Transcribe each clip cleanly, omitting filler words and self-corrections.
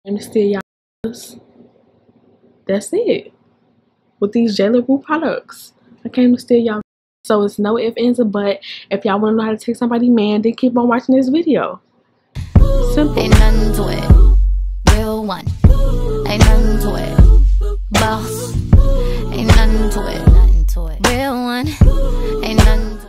And still y'all, that's it with these Jlarue products. I came to steal y'all. So it's no ifs, ands, or but. If y'all want to know how to take somebody man, then keep on watching this video. Simple. Ain't nothing to it. Real one. Ain't nothing to it. Boss. Ain't nothing to it. Nothing to it. Real one. Ain't nothing to it.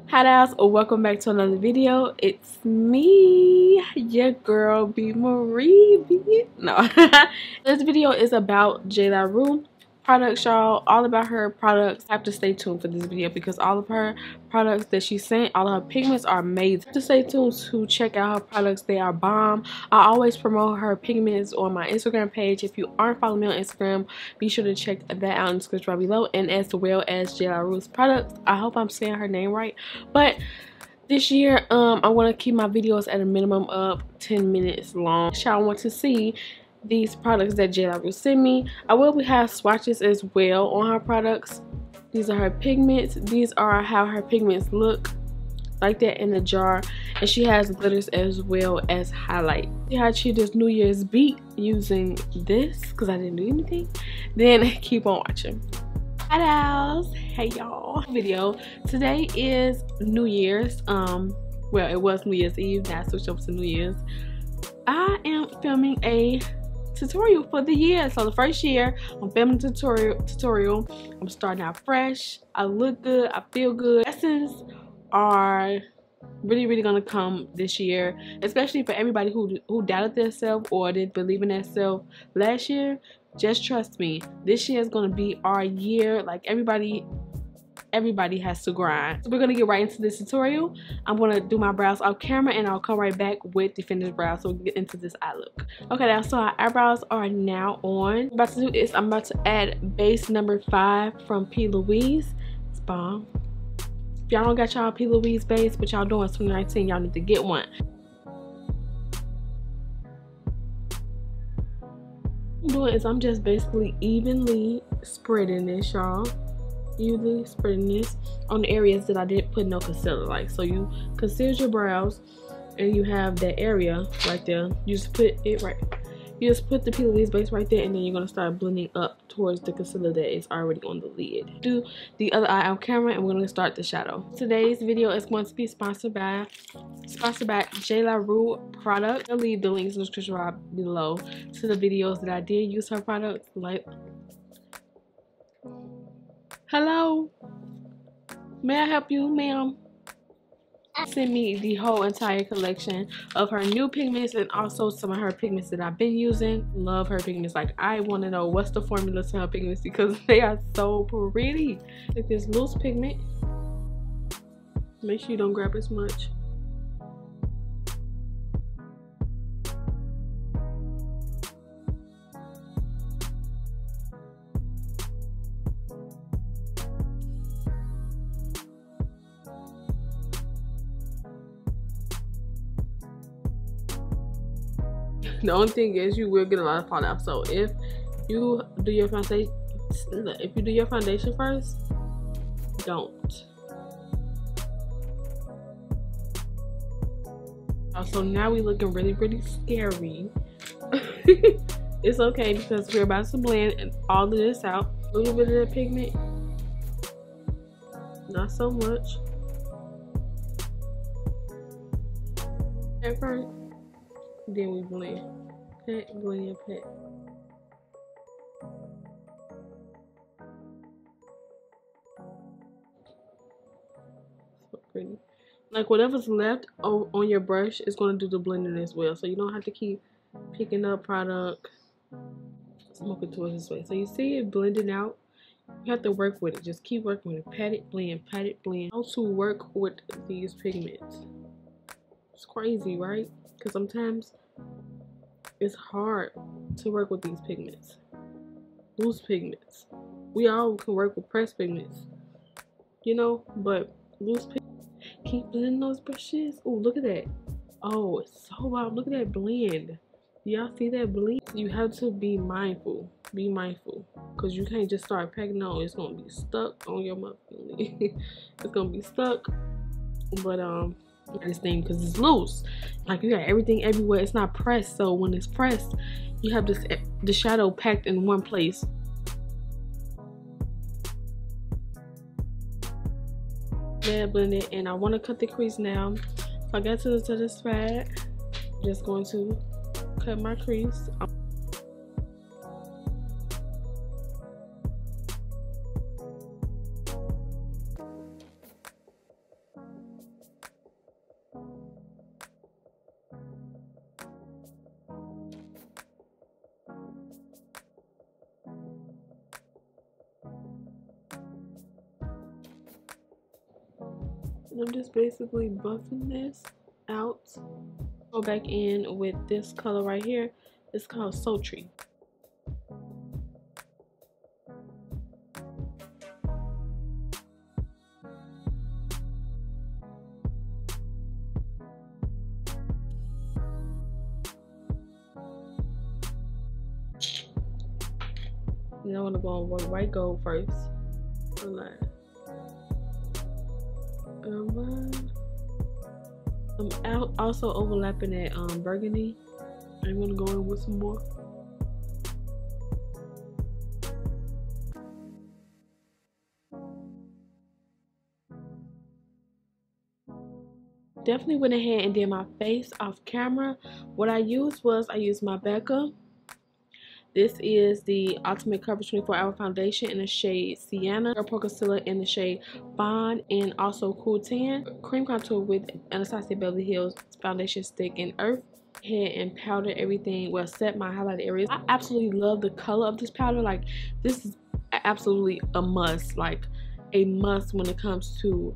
Hi guys, welcome back to another video. It's me, your girl Briana Marie. No, this video is about Jlarue products, y'all. All about her products. Have to stay tuned for this video because all of her products that she sent, all of her pigments are amazing. Have to stay tuned to check out her products. They are bomb. I always promote her pigments on my Instagram page. If you aren't following me on Instagram, be sure to check that out in the description right below, and as well as Jlarue's products. I hope I'm saying her name right. But this year, I want to keep my videos at a minimum of 10 minutes long. Y'all want to see these products that Jlarue sent me. I will have swatches as well on her products. These are her pigments. These are how her pigments look, like that in the jar. And she has glitters as well as highlight. See how she does New Year's beat using this because I didn't do anything. Then keep on watching. Hi guys, hey y'all. Video today is New Year's. Well, it was New Year's Eve. Now I switched over to New Year's. I am filming a tutorial for the year. So the first year I'm filming a tutorial. I'm starting out fresh. I look good, I feel good. Lessons are really gonna come this year, especially for everybody who doubted themselves or didn't believe in themselves last year. Just trust me, this year is gonna be our year. Like everybody has to grind. So we're gonna get right into this tutorial. I'm gonna do my brows off camera and I'll come right back with the finished brows so we can get into this eye look. Okay, now so our eyebrows are now on. What I'm about to do is I'm about to add base number 5 from P. Louise. It's bomb. If y'all don't got y'all P. Louise base, but y'all doing 2019, y'all need to get one. What I'm doing is I'm just basically evenly spreading this, y'all. Evenly spreading this on the areas that I didn't put no concealer. Like, so you conceal your brows and you have that area right there. You just put it right. You just put the P. Louise base right there, and then you're gonna start blending up towards the concealer that is already on the lid. Do the other eye on camera, and we're gonna start the shadow. Today's video is going to be sponsored by Jlarue product. I'll leave the links in the description right below to the videos that I did use her products. Like, hello, may I help you, ma'am? Send me the whole entire collection of her new pigments and also some of her pigments that I've been using. Love her pigments. Like, I want to know what's the formula to her pigments because they are so pretty. Take this loose pigment. Make sure you don't grab as much. The only thing is you will get a lot of fallout. So if you do your foundation, first, don't. So now we looking really scary. It's okay because we're about to blend all of this out. A little bit of the pigment, not so much. At first, then we blend. Pat, blend, pat. So pretty. Like, whatever's left on your brush is going to do the blending as well. So you don't have to keep picking up product. Smoke it towards this way. So you see it blending out. You have to work with it. Just keep working with it. Pat it, blend, pat it, blend. How to work with these pigments. It's crazy, right? Because sometimes it's hard to work with these pigments. Loose pigments. We all can work with pressed pigments, you know, but loose pigments. Keep blending those brushes. Oh, look at that. Oh, it's so wow. Look at that blend. Y'all see that blend? You have to be mindful. Be mindful. Because you can't just start packing on. It's going to be stuck on your motherfucking lid. It's going to be stuck. But, this thing, because it's loose. Like, you got everything everywhere. It's not pressed. So, when it's pressed, you have the shadow packed in one place. Blend it. And I want to cut the crease now. So, I got to this pad. Just going to cut my crease. And I'm just basically buffing this out. Go back in with this color right here. It's called Sultry. And I want to go on white gold first. I'm also overlapping that burgundy. I'm gonna go in with some more. Definitely went ahead and did my face off camera. What I used my Becca. This is the Ultimate Coverage 24-Hour Foundation in the shade Sienna, Purple Concealer in the shade Bond, and also Cool Tan. Cream contour with Anastasia Beverly Hills Foundation Stick in Earth. Head and powder everything. Well, set my highlighted areas. I absolutely love the color of this powder. Like, this is absolutely a must. Like, a must when it comes to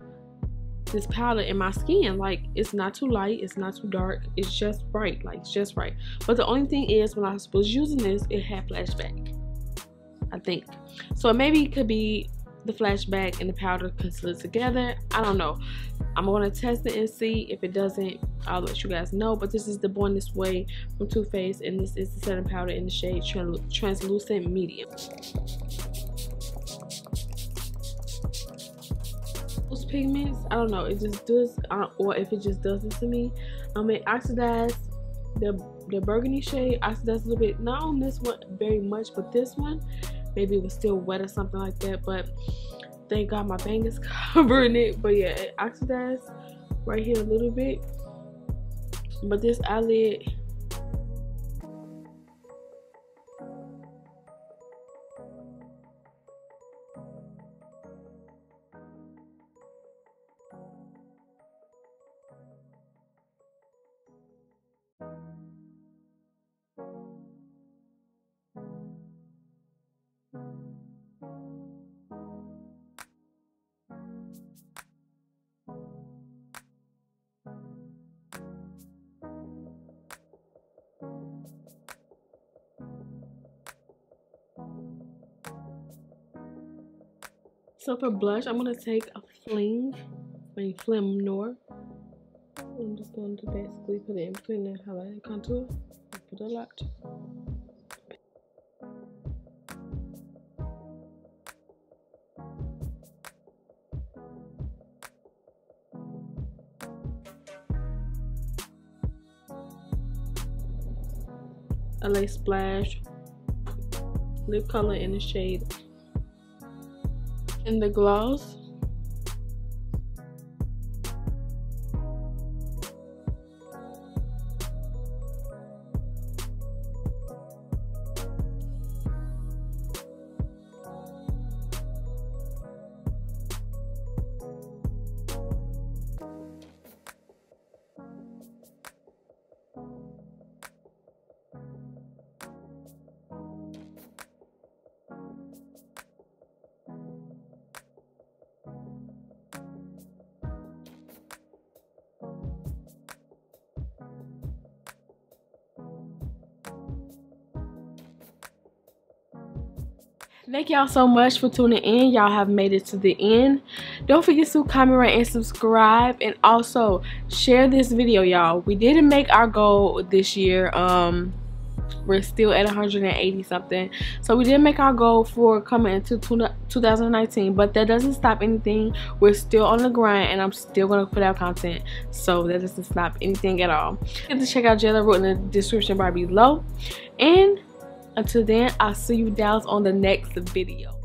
this powder in my skin. Like, it's not too light, it's not too dark, it's just right. Like, it's just right. But the only thing is, when I was using this, it had flashback, I think. So maybe it could be the flashback and the powder concealer together. I don't know. I'm going to test it and see. If it doesn't, I'll let you guys know. But this is the Born This Way from Too Faced, and this is the setting powder in the shade Translucent Medium. Those pigments, I don't know, it just does, or if it just does this to me. It oxidized the burgundy shade, oxidized a little bit, not on this one very much, but this one maybe it was still wet or something like that. But thank God my bang is covering it. But yeah, it oxidized right here a little bit. But this eyelid, so for blush, I'm going to take a Flim Noir. I'm just going to basically put it in between the highlight and contour. Put a lot. A lace splash, lip color in the shade in the gloss. Thank y'all so much for tuning in. Y'all have made it to the end. Don't forget to comment, rate, and subscribe, and also share this video, y'all. We didn't make our goal this year. We're still at 180 something, so we didn't make our goal for coming into 2019, but that doesn't stop anything. We're still on the grind, and I'm still gonna put out content, so that doesn't stop anything at all. Get to check out Jlarue in the description bar below, and until then, I'll see you down on the next video.